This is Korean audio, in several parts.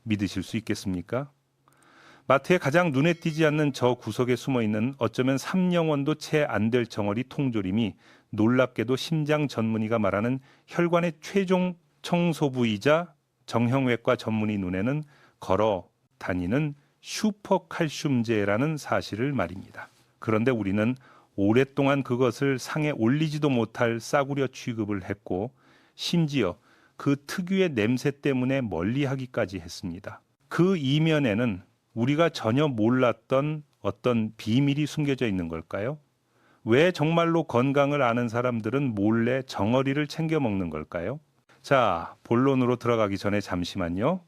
믿으실 수 있겠습니까? 마트에 가장 눈에 띄지 않는 저 구석에 숨어있는 어쩌면 3영원도 채 안 될 정어리 통조림이 놀랍게도 심장 전문의가 말하는 혈관의 최종 청소부이자 정형외과 전문의 눈에는 걸어 다니는 슈퍼칼슘제라는 사실을 말입니다. 그런데 우리는 오랫동안 그것을 상에 올리지도 못할 싸구려 취급을 했고 심지어 그 특유의 냄새 때문에 멀리하기까지 했습니다. 그 이면에는 우리가 전혀 몰랐던 어떤 비밀이 숨겨져 있는 걸까요? 왜 정말로 건강을 아는 사람들은 몰래 정어리를 챙겨 먹는 걸까요? 자, 본론으로 들어가기 전에 잠시만요.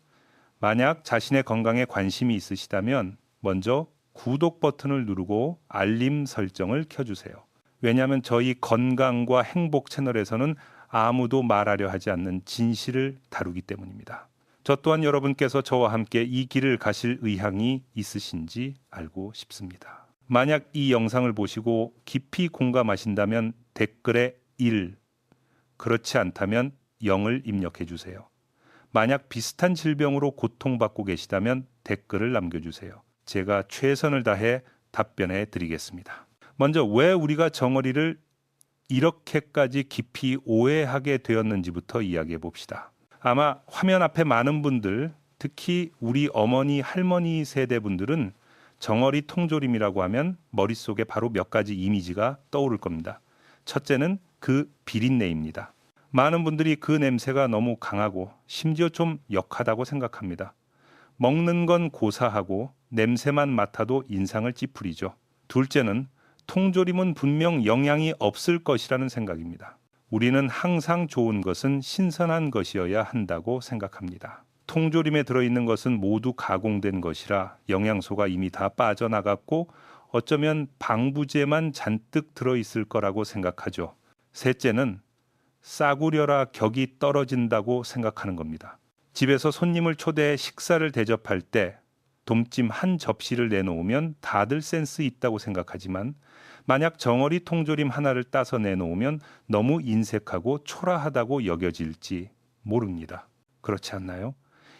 만약 자신의 건강에 관심이 있으시다면 먼저 구독 버튼을 누르고 알림 설정을 켜주세요. 왜냐하면 저희 건강과 행복 채널에서는 아무도 말하려 하지 않는 진실을 다루기 때문입니다. 저 또한 여러분께서 저와 함께 이 길을 가실 의향이 있으신지 알고 싶습니다. 만약 이 영상을 보시고 깊이 공감하신다면 댓글에 1, 그렇지 않다면 0을 입력해 주세요. 만약 비슷한 질병으로 고통받고 계시다면 댓글을 남겨주세요. 제가 최선을 다해 답변해 드리겠습니다. 먼저 왜 우리가 정어리를 이렇게까지 깊이 오해하게 되었는지부터 이야기해 봅시다. 아마 화면 앞에 많은 분들, 특히 우리 어머니, 할머니 세대 분들은 정어리 통조림이라고 하면 머릿속에 바로 몇 가지 이미지가 떠오를 겁니다. 첫째는 그 비린내입니다. 많은 분들이 그 냄새가 너무 강하고 심지어 좀 역하다고 생각합니다. 먹는 건 고사하고 냄새만 맡아도 인상을 찌푸리죠. 둘째는 통조림은 분명 영양이 없을 것이라는 생각입니다. 우리는 항상 좋은 것은 신선한 것이어야 한다고 생각합니다. 통조림에 들어있는 것은 모두 가공된 것이라 영양소가 이미 다 빠져나갔고 어쩌면 방부제만 잔뜩 들어있을 거라고 생각하죠. 셋째는 싸구려라 격이 떨어진다고 생각하는 겁니다. 집에서 손님을 초대해 식사를 대접할 때 돔찜 한 접시를 내놓으면 다들 센스 있다고 생각하지만 만약 정어리 통조림 하나를 따서 내놓으면 너무 인색하고 초라하다고 여겨질지 모릅니다. 그렇지 않나요?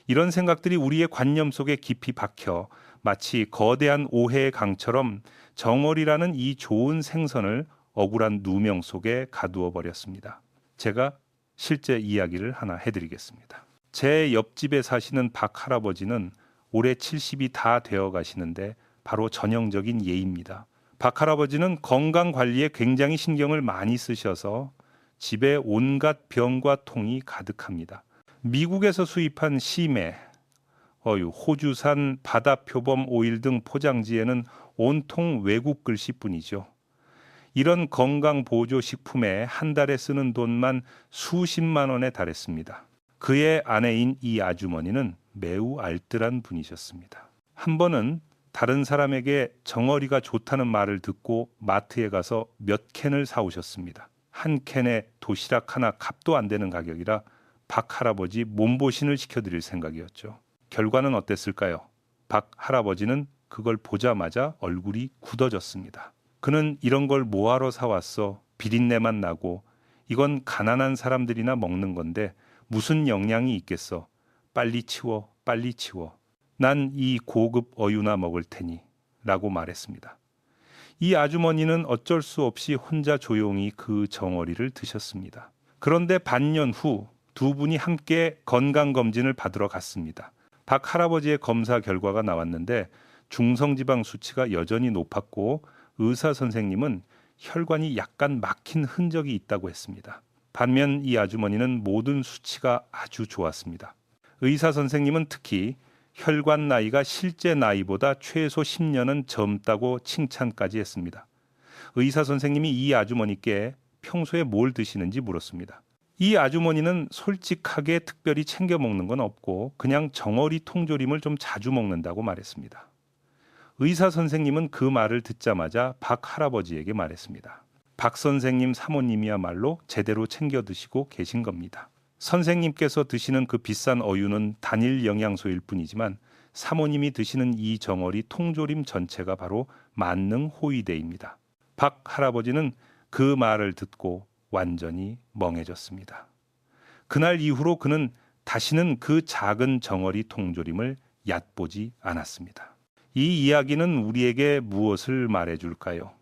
이런 생각들이 우리의 관념 속에 깊이 박혀 마치 거대한 오해의 강처럼 정어리라는 이 좋은 생선을 억울한 누명 속에 가두어 버렸습니다. 제가 실제 이야기를 하나 해드리겠습니다. 제 옆집에 사시는 박 할아버지는 올해 70이 다 되어 가시는데 바로 전형적인 예입니다. 박 할아버지는 건강 관리에 굉장히 신경을 많이 쓰셔서 집에 온갖 병과 통이 가득합니다. 미국에서 수입한 심해, 호주산 바다표범 오일 등 포장지에는 온통 외국 글씨뿐이죠. 이런 건강 보조 식품에 한 달에 쓰는 돈만 수십만 원에 달했습니다. 그의 아내인 이 아주머니는 매우 알뜰한 분이셨습니다. 한 번은 다른 사람에게 정어리가 좋다는 말을 듣고 마트에 가서 몇 캔을 사오셨습니다. 한 캔에 도시락 하나 값도 안 되는 가격이라 박 할아버지 몸보신을 시켜드릴 생각이었죠. 결과는 어땠을까요? 박 할아버지는 그걸 보자마자 얼굴이 굳어졌습니다. 그는 이런 걸 뭐하러 사왔어? 비린내만 나고 이건 가난한 사람들이나 먹는 건데 무슨 영양이 있겠어? 빨리 치워, 빨리 치워. 난 이 고급 어유나 먹을 테니 라고 말했습니다. 이 아주머니는 어쩔 수 없이 혼자 조용히 그 정어리를 드셨습니다. 그런데 반년 후 두 분이 함께 건강검진을 받으러 갔습니다. 박 할아버지의 검사 결과가 나왔는데 중성지방 수치가 여전히 높았고 의사 선생님은 혈관이 약간 막힌 흔적이 있다고 했습니다. 반면 이 아주머니는 모든 수치가 아주 좋았습니다. 의사 선생님은 특히 혈관 나이가 실제 나이보다 최소 10년은 젊다고 칭찬까지 했습니다. 의사 선생님이 이 아주머니께 평소에 뭘 드시는지 물었습니다. 이 아주머니는 솔직하게 특별히 챙겨 먹는 건 없고 그냥 정어리 통조림을 좀 자주 먹는다고 말했습니다. 의사 선생님은 그 말을 듣자마자 박 할아버지에게 말했습니다. 박 선생님 사모님이야말로 제대로 챙겨 드시고 계신 겁니다. 선생님께서 드시는 그 비싼 어유는 단일 영양소일 뿐이지만 사모님이 드시는 이 정어리 통조림 전체가 바로 만능 호위대입니다. 박 할아버지는 그 말을 듣고 완전히 멍해졌습니다. 그날 이후로 그는 다시는 그 작은 정어리 통조림을 얕보지 않았습니다. 이 이야기는 우리에게 무엇을 말해줄까요?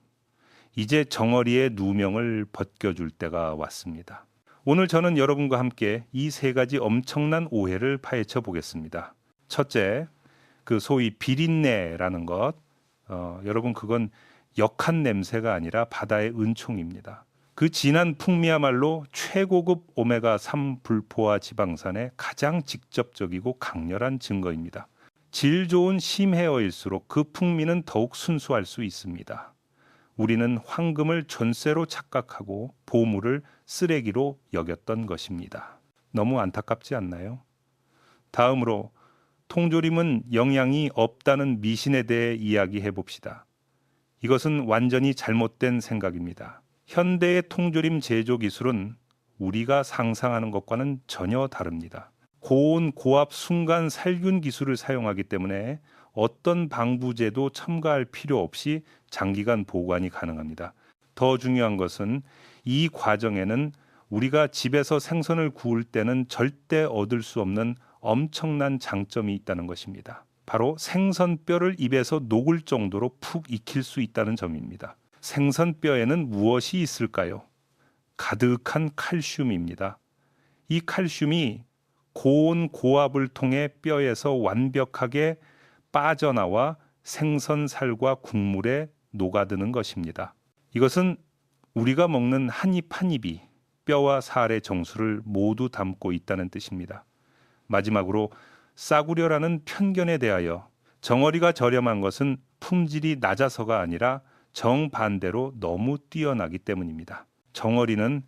이제 정어리의 누명을 벗겨줄 때가 왔습니다. 오늘 저는 여러분과 함께 이 세 가지 엄청난 오해를 파헤쳐 보겠습니다. 첫째, 그 소위 비린내라는 것, 여러분 그건 역한 냄새가 아니라 바다의 은총입니다. 그 진한 풍미야말로 최고급 오메가3 불포화 지방산의 가장 직접적이고 강렬한 증거입니다. 질 좋은 심헤어일수록 그 풍미는 더욱 순수할 수 있습니다. 우리는 황금을 존쇠로 착각하고 보물을 쓰레기로 여겼던 것입니다. 너무 안타깝지 않나요? 다음으로 통조림은 영양이 없다는 미신에 대해 이야기해 봅시다. 이것은 완전히 잘못된 생각입니다. 현대의 통조림 제조 기술은 우리가 상상하는 것과는 전혀 다릅니다. 고온 고압 순간 살균 기술을 사용하기 때문에 어떤 방부제도 첨가할 필요 없이 장기간 보관이 가능합니다. 더 중요한 것은 이 과정에는 우리가 집에서 생선을 구울 때는 절대 얻을 수 없는 엄청난 장점이 있다는 것입니다. 바로 생선뼈를 입에서 녹을 정도로 푹 익힐 수 있다는 점입니다. 생선뼈에는 무엇이 있을까요? 가득한 칼슘입니다. 이 칼슘이 고온 고압을 통해 뼈에서 완벽하게 빠져나와 생선살과 국물에 녹아드는 것입니다. 이것은 우리가 먹는 한 입 한 입이 뼈와 살의 정수를 모두 담고 있다는 뜻입니다. 마지막으로 싸구려라는 편견에 대하여 정어리가 저렴한 것은 품질이 낮아서가 아니라 정반대로 너무 뛰어나기 때문입니다. 정어리는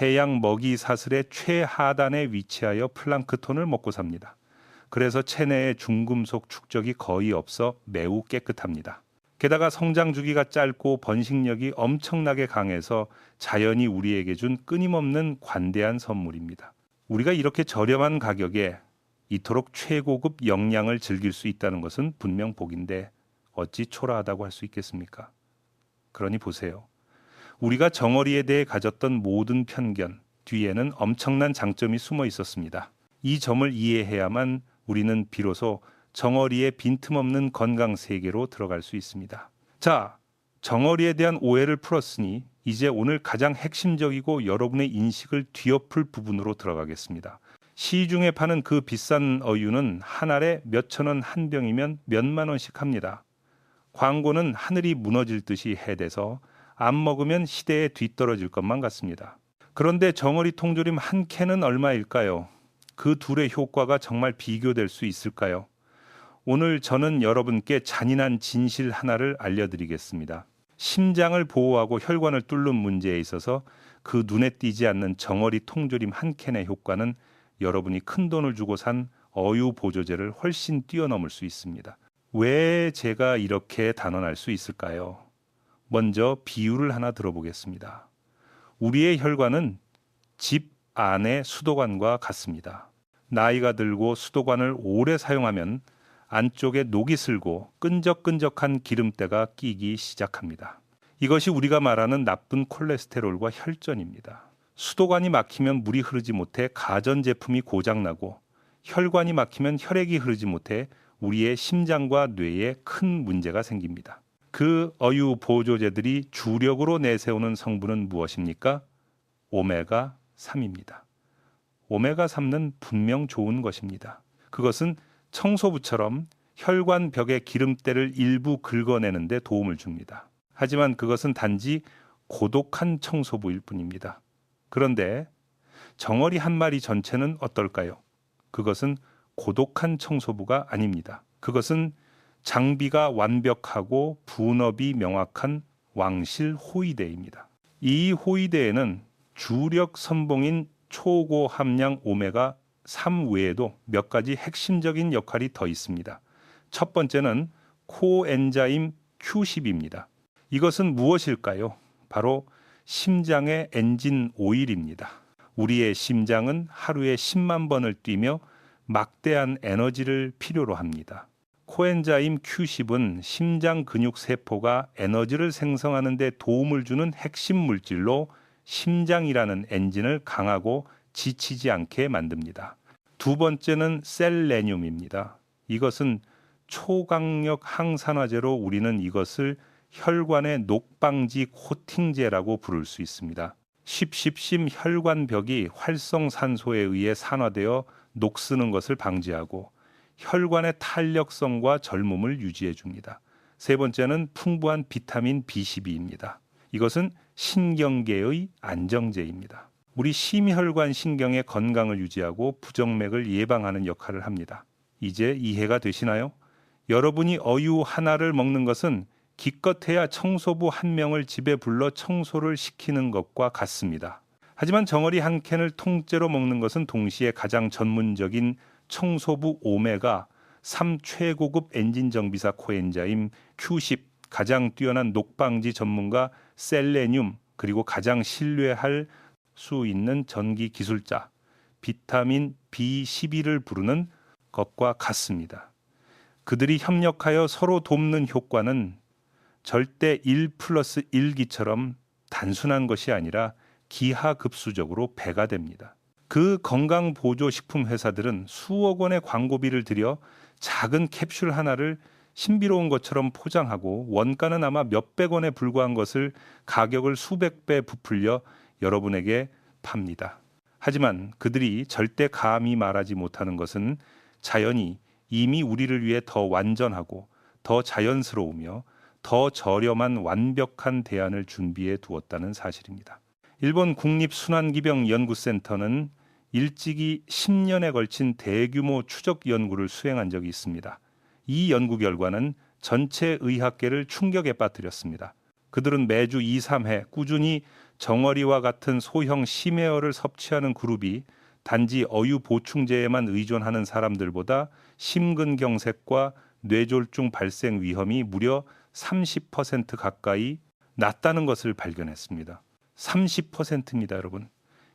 해양 먹이 사슬의 최하단에 위치하여 플랑크톤을 먹고 삽니다. 그래서 체내에 중금속 축적이 거의 없어 매우 깨끗합니다. 게다가 성장 주기가 짧고 번식력이 엄청나게 강해서 자연이 우리에게 준 끊임없는 관대한 선물입니다. 우리가 이렇게 저렴한 가격에 이토록 최고급 영양을 즐길 수 있다는 것은 분명 복인데 어찌 초라하다고 할 수 있겠습니까? 그러니 보세요. 우리가 정어리에 대해 가졌던 모든 편견 뒤에는 엄청난 장점이 숨어 있었습니다. 이 점을 이해해야만 우리는 비로소 정어리의 빈틈없는 건강 세계로 들어갈 수 있습니다. 자, 정어리에 대한 오해를 풀었으니 이제 오늘 가장 핵심적이고 여러분의 인식을 뒤엎을 부분으로 들어가겠습니다. 시중에 파는 그 비싼 어유는 한 알에 몇천 원 한 병이면 몇만 원씩 합니다. 광고는 하늘이 무너질 듯이 해대서 안 먹으면 시대에 뒤떨어질 것만 같습니다. 그런데 정어리 통조림 한 캔은 얼마일까요? 그 둘의 효과가 정말 비교될 수 있을까요? 오늘 저는 여러분께 잔인한 진실 하나를 알려드리겠습니다. 심장을 보호하고 혈관을 뚫는 문제에 있어서 그 눈에 띄지 않는 정어리 통조림 한 캔의 효과는 여러분이 큰 돈을 주고 산 어유 보조제를 훨씬 뛰어넘을 수 있습니다. 왜 제가 이렇게 단언할 수 있을까요? 먼저 비유를 하나 들어보겠습니다. 우리의 혈관은 집 안의 수도관과 같습니다. 나이가 들고 수도관을 오래 사용하면 안쪽에 녹이 슬고 끈적끈적한 기름때가 끼기 시작합니다. 이것이 우리가 말하는 나쁜 콜레스테롤과 혈전입니다. 수도관이 막히면 물이 흐르지 못해 가전제품이 고장나고 혈관이 막히면 혈액이 흐르지 못해 우리의 심장과 뇌에 큰 문제가 생깁니다. 그 어유 보조제들이 주력으로 내세우는 성분은 무엇입니까? 오메가3입니다. 오메가3는 분명 좋은 것입니다. 그것은 청소부처럼 혈관 벽의 기름때를 일부 긁어내는 데 도움을 줍니다. 하지만 그것은 단지 고독한 청소부일 뿐입니다. 그런데 정어리 한 마리 전체는 어떨까요? 그것은 고독한 청소부가 아닙니다. 그것은 장비가 완벽하고 분업이 명확한 왕실 호위대입니다. 이 호위대에는 주력 선봉인 초고 함량 오메가3 외에도 몇 가지 핵심적인 역할이 더 있습니다. 첫 번째는 코엔자임 Q10입니다. 이것은 무엇일까요? 바로 심장의 엔진 오일입니다. 우리의 심장은 하루에 10만 번을 뛰며 막대한 에너지를 필요로 합니다. 코엔자임 Q10은 심장 근육 세포가 에너지를 생성하는 데 도움을 주는 핵심 물질로 심장이라는 엔진을 강하고 지치지 않게 만듭니다. 두 번째는 셀레늄입니다. 이것은 초강력 항산화제로 우리는 이것을 혈관의 녹방지 코팅제라고 부를 수 있습니다. 십십심 혈관벽이 활성산소에 의해 산화되어 녹쓰는 것을 방지하고 혈관의 탄력성과 젊음을 유지해 줍니다. 세 번째는 풍부한 비타민 B12입니다. 이것은 신경계의 안정제입니다. 우리 심혈관 신경의 건강을 유지하고 부정맥을 예방하는 역할을 합니다. 이제 이해가 되시나요? 여러분이 어유 하나를 먹는 것은 기껏해야 청소부 한 명을 집에 불러 청소를 시키는 것과 같습니다. 하지만 정어리 한 캔을 통째로 먹는 것은 동시에 가장 전문적인 청소부 오메가 3 최고급 엔진 정비사 코엔자임 Q10, 가장 뛰어난 녹방지 전문가 셀레늄, 그리고 가장 신뢰할 수 있는 전기 기술자 비타민 B12를 부르는 것과 같습니다. 그들이 협력하여 서로 돕는 효과는 절대 1+1기처럼 단순한 것이 아니라 기하급수적으로 배가 됩니다. 그 건강보조식품 회사들은 수억 원의 광고비를 들여 작은 캡슐 하나를 신비로운 것처럼 포장하고 원가는 아마 몇백 원에 불과한 것을 가격을 수백 배 부풀려 여러분에게 팝니다. 하지만 그들이 절대 감히 말하지 못하는 것은 자연이 이미 우리를 위해 더 완전하고 더 자연스러우며 더 저렴한 완벽한 대안을 준비해 두었다는 사실입니다. 일본 국립순환기병연구센터는 일찍이 10년에 걸친 대규모 추적 연구를 수행한 적이 있습니다. 이 연구 결과는 전체 의학계를 충격에 빠뜨렸습니다. 그들은 매주 2, 3회 꾸준히 정어리와 같은 소형 심해어를 섭취하는 그룹이 단지 어유 보충제에만 의존하는 사람들보다 심근경색과 뇌졸중 발생 위험이 무려 30% 가까이 낮다는 것을 발견했습니다. 30%입니다, 여러분.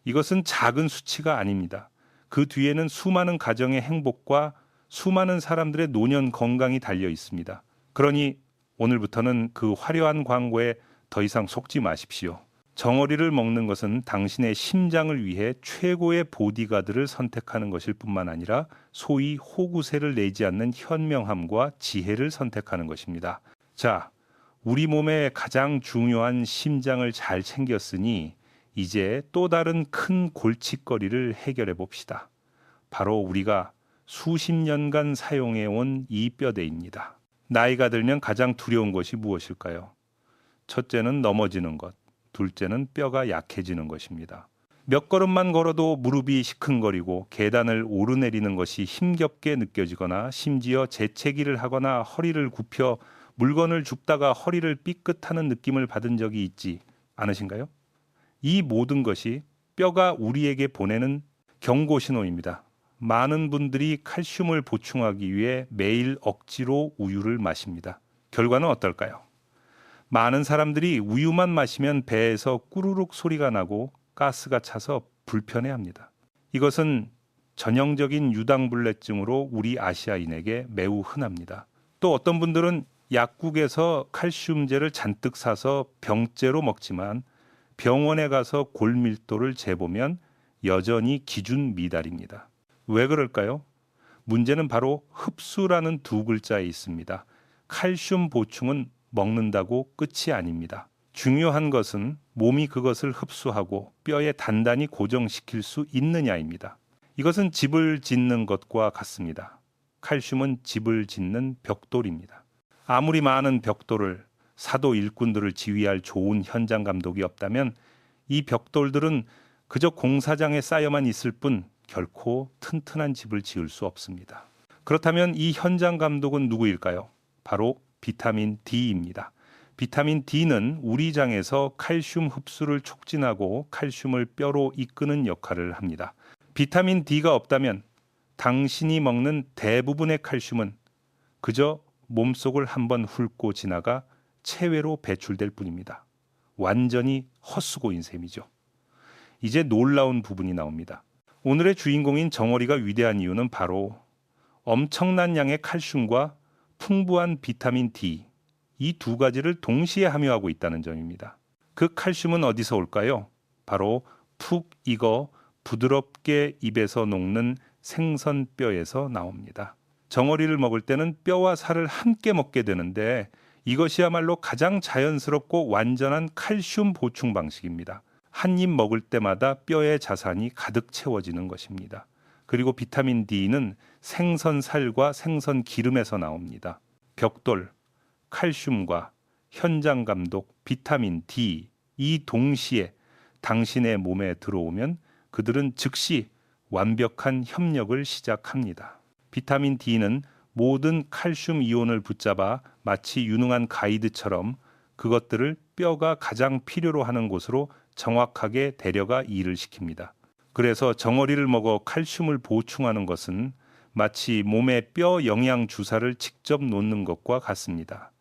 이것은 작은 수치가 아닙니다. 그 뒤에는 수많은 가정의 행복과 수많은 사람들의 노년 건강이 달려 있습니다. 그러니 오늘부터는 그 화려한 광고에 더 이상 속지 마십시오. 정어리를 먹는 것은 당신의 심장을 위해 최고의 보디가드를 선택하는 것일 뿐만 아니라 소위 호구세를 내지 않는 현명함과 지혜를 선택하는 것입니다. 자, 우리 몸의 가장 중요한 심장을 잘 챙겼으니 이제 또 다른 큰 골칫거리를 해결해 봅시다. 바로 우리가 수십 년간 사용해온 이 뼈대입니다. 나이가 들면 가장 두려운 것이 무엇일까요? 첫째는 넘어지는 것, 둘째는 뼈가 약해지는 것입니다. 몇 걸음만 걸어도 무릎이 시큰거리고 계단을 오르내리는 것이 힘겹게 느껴지거나 심지어 재채기를 하거나 허리를 굽혀 물건을 줍다가 허리를 삐끗하는 느낌을 받은 적이 있지 않으신가요? 이 모든 것이 뼈가 우리에게 보내는 경고 신호입니다. 많은 분들이 칼슘을 보충하기 위해 매일 억지로 우유를 마십니다. 결과는 어떨까요? 많은 사람들이 우유만 마시면 배에서 꾸르륵 소리가 나고 가스가 차서 불편해합니다. 이것은 전형적인 유당불내증으로 우리 아시아인에게 매우 흔합니다. 또 어떤 분들은 약국에서 칼슘제를 잔뜩 사서 병째로 먹지만 병원에 가서 골밀도를 재보면 여전히 기준 미달입니다. 왜 그럴까요? 문제는 바로 흡수라는 두 글자에 있습니다. 칼슘 보충은 먹는다고 끝이 아닙니다. 중요한 것은 몸이 그것을 흡수하고 뼈에 단단히 고정시킬 수 있느냐입니다. 이것은 집을 짓는 것과 같습니다. 칼슘은 집을 짓는 벽돌입니다. 아무리 많은 벽돌을, 사도 일꾼들을 지휘할 좋은 현장 감독이 없다면 이 벽돌들은 그저 공사장에 쌓여만 있을 뿐 결코 튼튼한 집을 지을 수 없습니다. 그렇다면 이 현장 감독은 누구일까요? 바로 비타민 D입니다. 비타민 D는 우리 장에서 칼슘 흡수를 촉진하고 칼슘을 뼈로 이끄는 역할을 합니다. 비타민 D가 없다면 당신이 먹는 대부분의 칼슘은 그저 몸속을 한번 훑고 지나가 체외로 배출될 뿐입니다. 완전히 헛수고인 셈이죠. 이제 놀라운 부분이 나옵니다. 오늘의 주인공인 정어리가 위대한 이유는 바로 엄청난 양의 칼슘과 풍부한 비타민 D, 이 두 가지를 동시에 함유하고 있다는 점입니다. 그 칼슘은 어디서 올까요? 바로 푹 익어 부드럽게 입에서 녹는 생선뼈에서 나옵니다. 정어리를 먹을 때는 뼈와 살을 함께 먹게 되는데 이것이야말로 가장 자연스럽고 완전한 칼슘 보충 방식입니다. 한 입 먹을 때마다 뼈의 자산이 가득 채워지는 것입니다. 그리고 비타민 D는 생선 살과 생선 기름에서 나옵니다. 벽돌, 칼슘과 현장 감독, 비타민 D 이 동시에 당신의 몸에 들어오면 그들은 즉시 완벽한 협력을 시작합니다. 비타민 D는 모든 칼슘 이온을 붙잡아 마치 유능한 가이드처럼 그것들을 뼈가 가장 필요로 하는 곳으로 정확하게 데려가 일을 시킵니다. 그래서 정어리를 먹어 칼슘을 보충하는 것은 마치 몸에 뼈 영양 주사를 직접 놓는 것과 같습니다.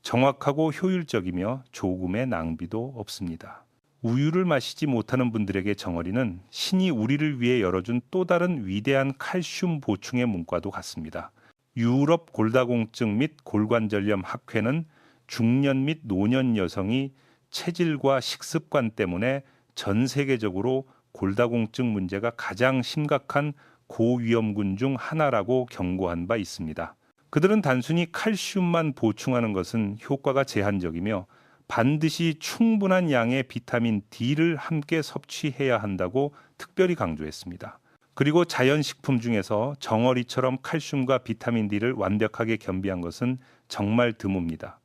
정확하고 효율적이며 조금의 낭비도 없습니다. 우유를 마시지 못하는 분들에게 정어리는 신이 우리를 위해 열어준 또 다른 위대한 칼슘 보충의 문과도 같습니다. 유럽 골다공증 및 골관절염 학회는 중년 및 노년 여성이 체질과 식습관 때문에 전 세계적으로 골다공증 문제가 가장 심각한 고위험군 중 하나라고 경고한 바 있습니다. 그들은 단순히 칼슘만 보충하는 것은 효과가 제한적이며 반드시 충분한 양의 비타민 D를 함께 섭취해야 한다고 특별히 강조했습니다. 그리고 자연식품 중에서 정어리처럼 칼슘과 비타민 D를 완벽하게 겸비한 것은 정말 드뭅니다.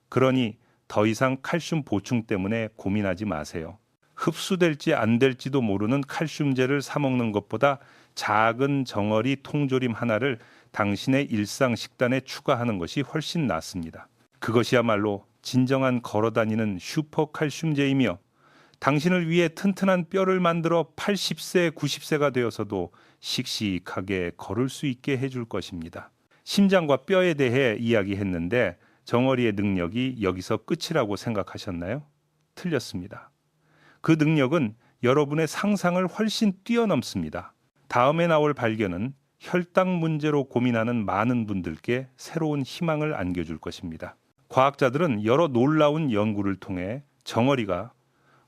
그러니 더 이상 칼슘 보충 때문에 고민하지 마세요. 흡수될지 안 될지도 모르는 칼슘제를 사 먹는 것보다 작은 정어리 통조림 하나를 당신의 일상 식단에 추가하는 것이 훨씬 낫습니다. 그것이야말로 진정한 걸어다니는 슈퍼칼슘제이며 당신을 위해 튼튼한 뼈를 만들어 80세, 90세가 되어서도 씩씩하게 걸을 수 있게 해줄 것입니다. 심장과 뼈에 대해 이야기했는데 정어리의 능력이 여기서 끝이라고 생각하셨나요? 틀렸습니다. 그 능력은 여러분의 상상을 훨씬 뛰어넘습니다. 다음에 나올 발견은 혈당 문제로 고민하는 많은 분들께 새로운 희망을 안겨줄 것입니다. 과학자들은 여러 놀라운 연구를 통해 정어리가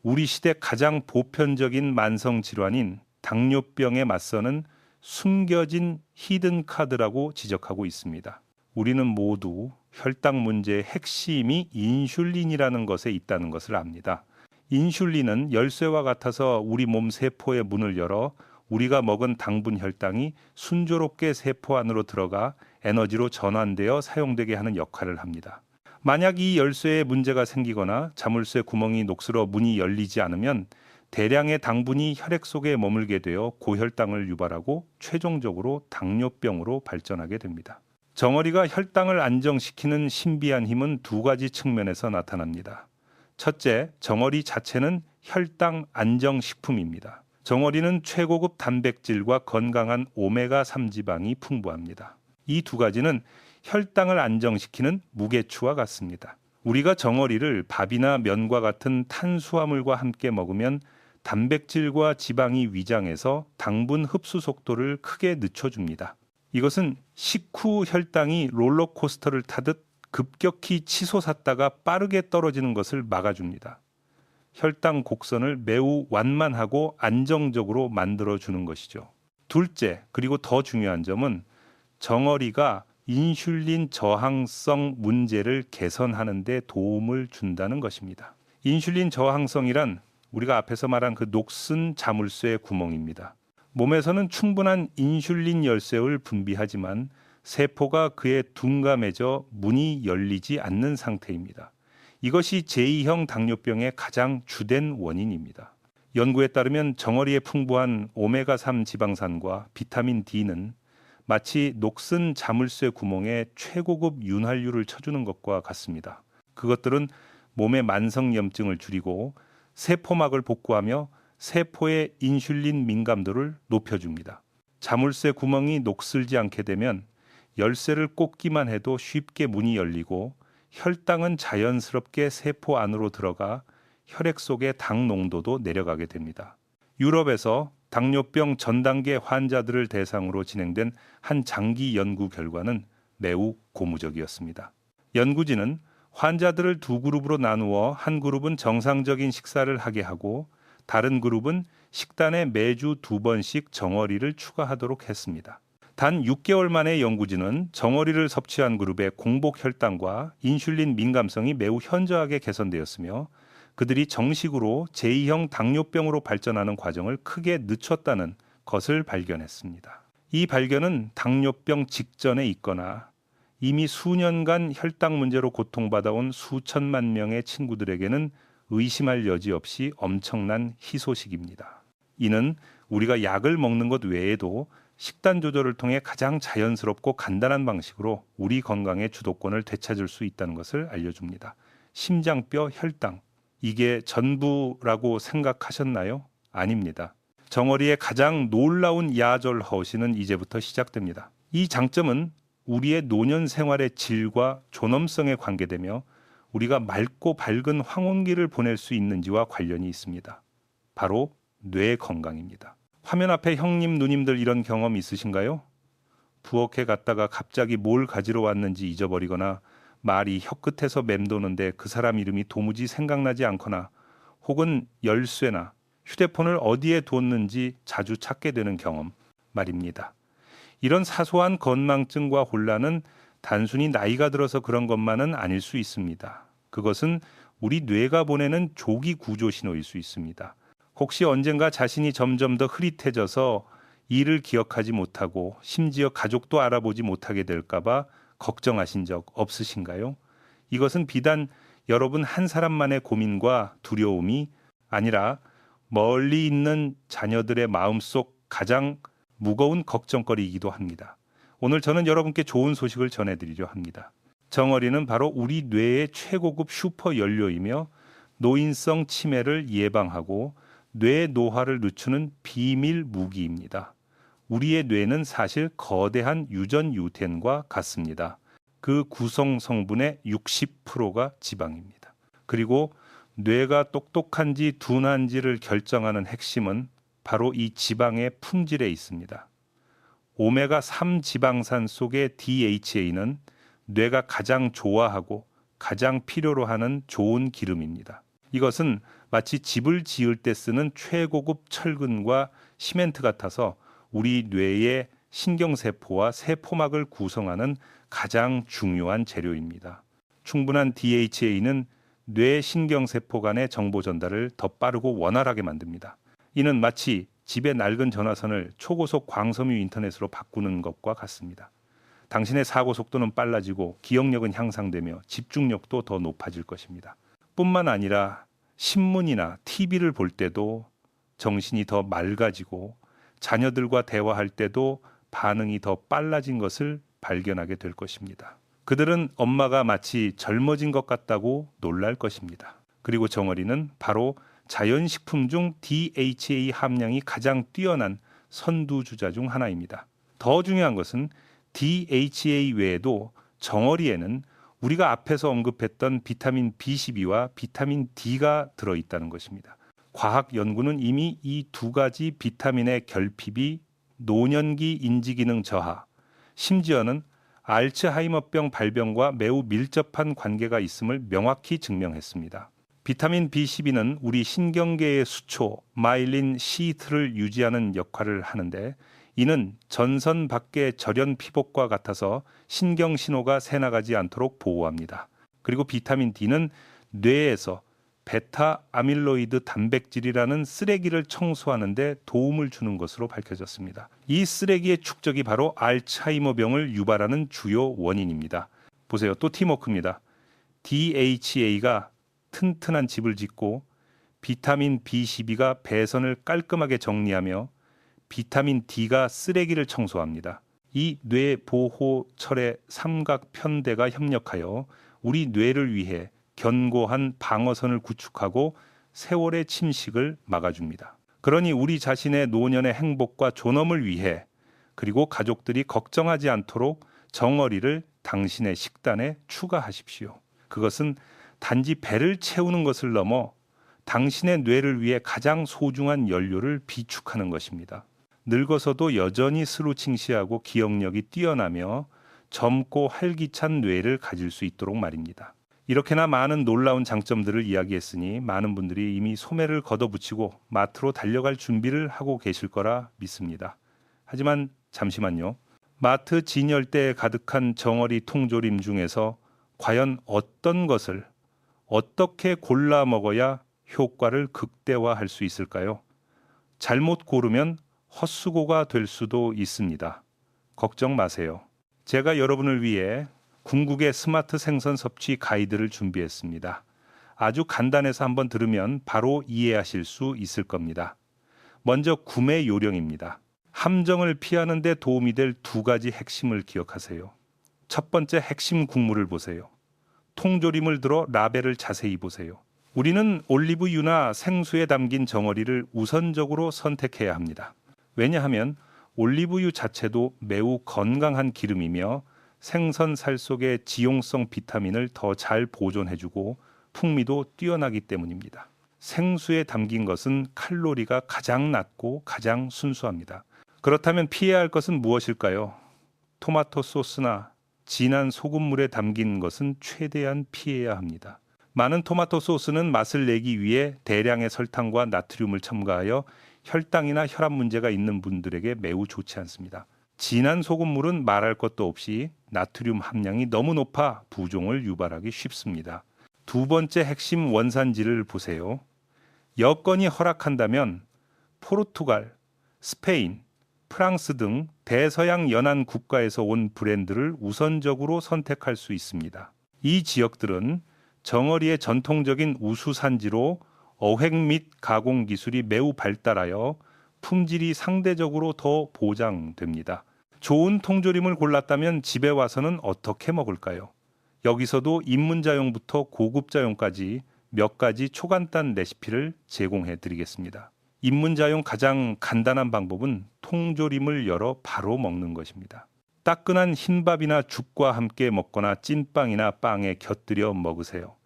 우리 시대 가장 보편적인 만성 질환인 당뇨병에 맞서는 숨겨진 히든 카드라고 지적하고 있습니다. 우리는 모두 혈당 문제의 핵심이 인슐린이라는 것에 있다는 것을 압니다. 인슐린은 열쇠와 같아서 우리 몸 세포의 문을 열어 우리가 먹은 당분 혈당이 순조롭게 세포 안으로 들어가 에너지로 전환되어 사용되게 하는 역할을 합니다. 만약 이 열쇠에 문제가 생기거나 자물쇠 구멍이 녹슬어 문이 열리지 않으면 대량의 당분이 혈액 속에 머물게 되어 고혈당을 유발하고 최종적으로 당뇨병으로 발전하게 됩니다. 정어리가 혈당을 안정시키는 신비한 힘은 두 가지 측면에서 나타납니다. 첫째, 정어리 자체는 혈당 안정식품입니다. 정어리는 최고급 단백질과 건강한 오메가3 지방이 풍부합니다. 이 두 가지는 혈당을 안정시키는 무게추와 같습니다. 우리가 정어리를 밥이나 면과 같은 탄수화물과 함께 먹으면 단백질과 지방이 위장해서 당분 흡수 속도를 크게 늦춰줍니다. 이것은 식후 혈당이 롤러코스터를 타듯 급격히 치솟았다가 빠르게 떨어지는 것을 막아줍니다. 혈당 곡선을 매우 완만하고 안정적으로 만들어주는 것이죠. 둘째, 그리고 더 중요한 점은 정어리가 인슐린 저항성 문제를 개선하는 데 도움을 준다는 것입니다. 인슐린 저항성이란 우리가 앞에서 말한 그 녹슨 자물쇠 구멍입니다. 몸에서는 충분한 인슐린 열쇠를 분비하지만 세포가 그에 둔감해져 문이 열리지 않는 상태입니다. 이것이 제2형 당뇨병의 가장 주된 원인입니다. 연구에 따르면 정어리에 풍부한 오메가3 지방산과 비타민 D는 마치 녹슨 자물쇠 구멍에 최고급 윤활유를 쳐주는 것과 같습니다. 그것들은 몸의 만성염증을 줄이고 세포막을 복구하며 세포의 인슐린 민감도를 높여줍니다. 자물쇠 구멍이 녹슬지 않게 되면 열쇠를 꽂기만 해도 쉽게 문이 열리고 혈당은 자연스럽게 세포 안으로 들어가 혈액 속의 당 농도도 내려가게 됩니다. 유럽에서 당뇨병 전 단계 환자들을 대상으로 진행된 한 장기 연구 결과는 매우 고무적이었습니다. 연구진은 환자들을 두 그룹으로 나누어 한 그룹은 정상적인 식사를 하게 하고 다른 그룹은 식단에 매주 2번씩 정어리를 추가하도록 했습니다. 단 6개월 만에 연구진은 정어리를 섭취한 그룹의 공복 혈당과 인슐린 민감성이 매우 현저하게 개선되었으며 그들이 정식으로 제2형 당뇨병으로 발전하는 과정을 크게 늦췄다는 것을 발견했습니다. 이 발견은 당뇨병 직전에 있거나 이미 수년간 혈당 문제로 고통받아온 수천만 명의 친구들에게는 의심할 여지 없이 엄청난 희소식입니다. 이는 우리가 약을 먹는 것 외에도 식단 조절을 통해 가장 자연스럽고 간단한 방식으로 우리 건강의 주도권을 되찾을 수 있다는 것을 알려줍니다. 심장뼈 혈당, 이게 전부라고 생각하셨나요? 아닙니다. 정어리의 가장 놀라운 야절 허시는 이제부터 시작됩니다. 이 장점은 우리의 노년 생활의 질과 존엄성에 관계되며 우리가 맑고 밝은 황혼기를 보낼 수 있는지와 관련이 있습니다. 바로 뇌 건강입니다. 화면 앞에 형님, 누님들 이런 경험 있으신가요? 부엌에 갔다가 갑자기 뭘 가지러 왔는지 잊어버리거나 말이 혀끝에서 맴도는데 그 사람 이름이 도무지 생각나지 않거나 혹은 열쇠나 휴대폰을 어디에 뒀는지 자주 찾게 되는 경험 말입니다. 이런 사소한 건망증과 혼란은 단순히 나이가 들어서 그런 것만은 아닐 수 있습니다. 그것은 우리 뇌가 보내는 조기 구조 신호일 수 있습니다. 혹시 언젠가 자신이 점점 더 흐릿해져서 일을 기억하지 못하고 심지어 가족도 알아보지 못하게 될까봐 걱정하신 적 없으신가요? 이것은 비단 여러분 한 사람만의 고민과 두려움이 아니라 멀리 있는 자녀들의 마음속 가장 무거운 걱정거리이기도 합니다. 오늘 저는 여러분께 좋은 소식을 전해드리려 합니다. 정어리는 바로 우리 뇌의 최고급 슈퍼 연료이며 노인성 치매를 예방하고 뇌 노화를 늦추는 비밀 무기입니다. 우리의 뇌는 사실 거대한 유전 유텐과 같습니다. 그 구성 성분의 60%가 지방입니다. 그리고 뇌가 똑똑한지 둔한지를 결정하는 핵심은 바로 이 지방의 품질에 있습니다. 오메가3 지방산 속의 DHA는 뇌가 가장 좋아하고 가장 필요로 하는 좋은 기름입니다. 이것은 마치 집을 지을 때 쓰는 최고급 철근과 시멘트 같아서 우리 뇌의 신경세포와 세포막을 구성하는 가장 중요한 재료입니다. 충분한 DHA는 뇌 신경세포 간의 정보 전달을 더 빠르고 원활하게 만듭니다. 이는 마치 집의 낡은 전화선을 초고속 광섬유 인터넷으로 바꾸는 것과 같습니다. 당신의 사고 속도는 빨라지고 기억력은 향상되며 집중력도 더 높아질 것입니다. 뿐만 아니라 신문이나 TV를 볼 때도 정신이 더 맑아지고 자녀들과 대화할 때도 반응이 더 빨라진 것을 발견하게 될 것입니다. 그들은 엄마가 마치 젊어진 것 같다고 놀랄 것입니다. 그리고 정어리는 바로 자연식품 중 DHA 함량이 가장 뛰어난 선두주자 중 하나입니다. 더 중요한 것은 DHA 외에도 정어리에는 우리가 앞에서 언급했던 비타민 B12와 비타민 D가 들어있다는 것입니다. 과학 연구는 이미 이 두 가지 비타민의 결핍이 노년기 인지기능 저하, 심지어는 알츠하이머병 발병과 매우 밀접한 관계가 있음을 명확히 증명했습니다. 비타민 B12는 우리 신경계의 수초, 마일린 시트를 유지하는 역할을 하는데 이는 전선 밖의 절연 피복과 같아서 신경 신호가 새나가지 않도록 보호합니다. 그리고 비타민 D는 뇌에서 베타 아밀로이드 단백질이라는 쓰레기를 청소하는 데 도움을 주는 것으로 밝혀졌습니다. 이 쓰레기의 축적이 바로 알츠하이머병을 유발하는 주요 원인입니다. 보세요. 또 팀워크입니다. DHA가 튼튼한 집을 짓고 비타민 B12가 배선을 깔끔하게 정리하며 비타민 D가 쓰레기를 청소합니다. 이 뇌 보호 철의 삼각 편대가 협력하여 우리 뇌를 위해 견고한 방어선을 구축하고 세월의 침식을 막아줍니다. 그러니 우리 자신의 노년의 행복과 존엄을 위해 그리고 가족들이 걱정하지 않도록 정어리를 당신의 식단에 추가하십시오. 그것은 단지 배를 채우는 것을 넘어 당신의 뇌를 위해 가장 소중한 연료를 비축하는 것입니다. 늙어서도 여전히 스루칭시하고 기억력이 뛰어나며 젊고 활기찬 뇌를 가질 수 있도록 말입니다. 이렇게나 많은 놀라운 장점들을 이야기했으니 많은 분들이 이미 소매를 걷어붙이고 마트로 달려갈 준비를 하고 계실 거라 믿습니다. 하지만 잠시만요. 마트 진열대에 가득한 정어리 통조림 중에서 과연 어떤 것을 어떻게 골라 먹어야 효과를 극대화할 수 있을까요? 잘못 고르면 헛수고가 될 수도 있습니다. 걱정 마세요. 제가 여러분을 위해 궁극의 스마트 생선 섭취 가이드를 준비했습니다. 아주 간단해서 한번 들으면 바로 이해하실 수 있을 겁니다. 먼저 구매 요령입니다. 함정을 피하는 데 도움이 될 두 가지 핵심을 기억하세요. 첫 번째 핵심 국물을 보세요. 통조림을 들어 라벨을 자세히 보세요. 우리는 올리브유나 생수에 담긴 정어리를 우선적으로 선택해야 합니다. 왜냐하면 올리브유 자체도 매우 건강한 기름이며 생선살 속의 지용성 비타민을 더 잘 보존해주고 풍미도 뛰어나기 때문입니다. 생수에 담긴 것은 칼로리가 가장 낮고 가장 순수합니다. 그렇다면 피해야 할 것은 무엇일까요? 토마토 소스나 진한 소금물에 담긴 것은 최대한 피해야 합니다. 많은 토마토 소스는 맛을 내기 위해 대량의 설탕과 나트륨을 첨가하여 혈당이나 혈압 문제가 있는 분들에게 매우 좋지 않습니다. 진한 소금물은 말할 것도 없이 나트륨 함량이 너무 높아 부종을 유발하기 쉽습니다. 두 번째 핵심 원산지를 보세요. 여건이 허락한다면 포르투갈, 스페인, 프랑스 등 대서양 연안 국가에서 온 브랜드를 우선적으로 선택할 수 있습니다. 이 지역들은 정어리의 전통적인 우수 산지로 어획 및 가공 기술이 매우 발달하여 품질이 상대적으로 더 보장됩니다. 좋은 통조림을 골랐다면 집에 와서는 어떻게 먹을까요? 여기서도 입문자용부터 고급자용까지 몇 가지 초간단 레시피를 제공해 드리겠습니다. 입문자용 가장 간단한 방법은 통조림을 열어 바로 먹는 것입니다. 따끈한 흰밥이나 죽과 함께 먹거나 찐빵이나 빵에 곁들여 먹으세요.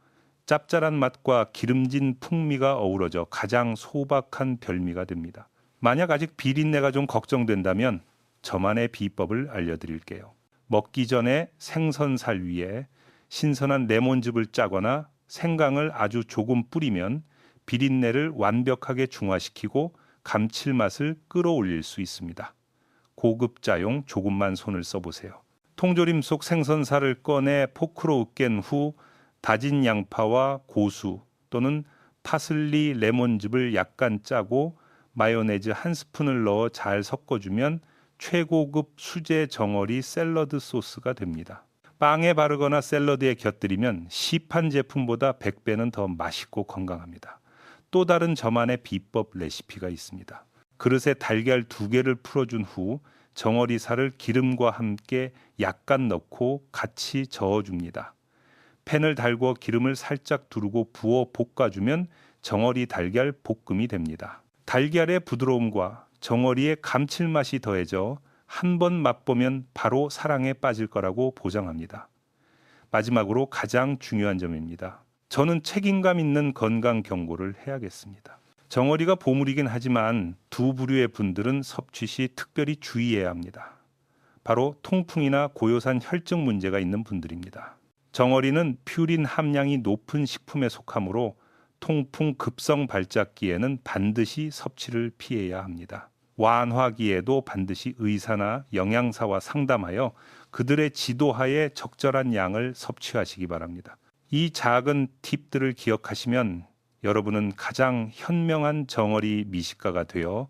짭짤한 맛과 기름진 풍미가 어우러져 가장 소박한 별미가 됩니다. 만약 아직 비린내가 좀 걱정된다면 저만의 비법을 알려드릴게요. 먹기 전에 생선살 위에 신선한 레몬즙을 짜거나 생강을 아주 조금 뿌리면 비린내를 완벽하게 중화시키고 감칠맛을 끌어올릴 수 있습니다. 고급자용 조금만 손을 써보세요. 통조림 속 생선살을 꺼내 포크로 으깬 후 다진 양파와 고수 또는 파슬리 레몬즙을 약간 짜고 마요네즈 한 스푼을 넣어 잘 섞어주면 최고급 수제 정어리 샐러드 소스가 됩니다. 빵에 바르거나 샐러드에 곁들이면 시판 제품보다 100배는 더 맛있고 건강합니다. 또 다른 저만의 비법 레시피가 있습니다. 그릇에 달걀 2개를 풀어준 후 정어리 살을 기름과 함께 약간 넣고 같이 저어줍니다. 팬을 달궈 기름을 살짝 두르고 부어 볶아주면 정어리 달걀 볶음이 됩니다. 달걀의 부드러움과 정어리의 감칠맛이 더해져 한 번 맛보면 바로 사랑에 빠질 거라고 보장합니다. 마지막으로 가장 중요한 점입니다. 저는 책임감 있는 건강 경고를 해야겠습니다. 정어리가 보물이긴 하지만 두 부류의 분들은 섭취 시 특별히 주의해야 합니다. 바로 통풍이나 고요산 혈증 문제가 있는 분들입니다. 정어리는 퓨린 함량이 높은 식품에 속하므로 통풍 급성 발작기에는 반드시 섭취를 피해야 합니다. 완화기에도 반드시 의사나 영양사와 상담하여 그들의 지도하에 적절한 양을 섭취하시기 바랍니다. 이 작은 팁들을 기억하시면 여러분은 가장 현명한 정어리 미식가가 되어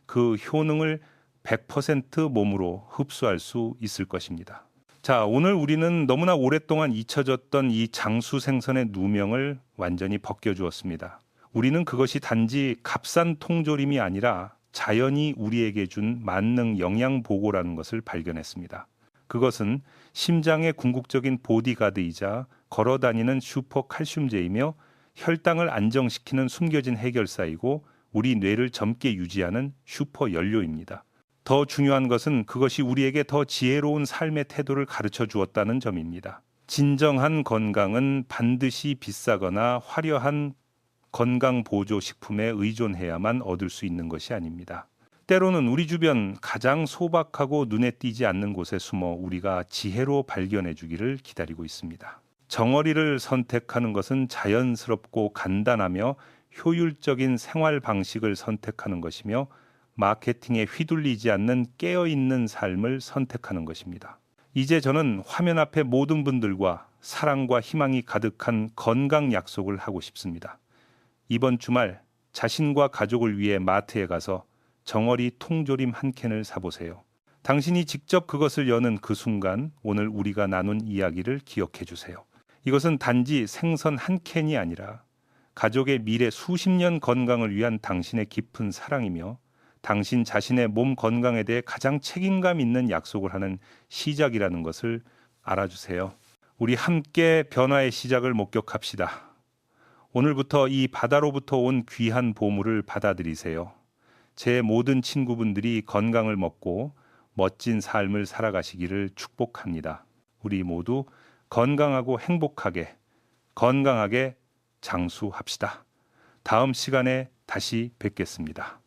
그 효능을 100% 몸으로 흡수할 수 있을 것입니다. 자, 오늘 우리는 너무나 오랫동안 잊혀졌던 이 장수 생선의 누명을 완전히 벗겨주었습니다. 우리는 그것이 단지 값싼 통조림이 아니라 자연이 우리에게 준 만능 영양 보고라는 것을 발견했습니다. 그것은 심장의 궁극적인 보디가드이자 걸어다니는 슈퍼 칼슘제이며 혈당을 안정시키는 숨겨진 해결사이고 우리 뇌를 젊게 유지하는 슈퍼 연료입니다. 더 중요한 것은 그것이 우리에게 더 지혜로운 삶의 태도를 가르쳐 주었다는 점입니다. 진정한 건강은 반드시 비싸거나 화려한 건강 보조 식품에 의존해야만 얻을 수 있는 것이 아닙니다. 때로는 우리 주변 가장 소박하고 눈에 띄지 않는 곳에 숨어 우리가 지혜로 발견해 주기를 기다리고 있습니다. 정어리를 선택하는 것은 자연스럽고 간단하며 효율적인 생활 방식을 선택하는 것이며 마케팅에 휘둘리지 않는 깨어있는 삶을 선택하는 것입니다. 이제 저는 화면 앞에 모든 분들과 사랑과 희망이 가득한 건강 약속을 하고 싶습니다. 이번 주말 자신과 가족을 위해 마트에 가서 정어리 통조림 한 캔을 사보세요. 당신이 직접 그것을 여는 그 순간 오늘 우리가 나눈 이야기를 기억해 주세요. 이것은 단지 생선 한 캔이 아니라 가족의 미래 수십 년 건강을 위한 당신의 깊은 사랑이며 당신 자신의 몸 건강에 대해 가장 책임감 있는 약속을 하는 시작이라는 것을 알아주세요. 우리 함께 변화의 시작을 목격합시다. 오늘부터 이 바다로부터 온 귀한 보물을 받아들이세요. 제 모든 친구분들이 건강을 먹고 멋진 삶을 살아가시기를 축복합니다. 우리 모두 건강하고 행복하게, 건강하게 장수합시다. 다음 시간에 다시 뵙겠습니다.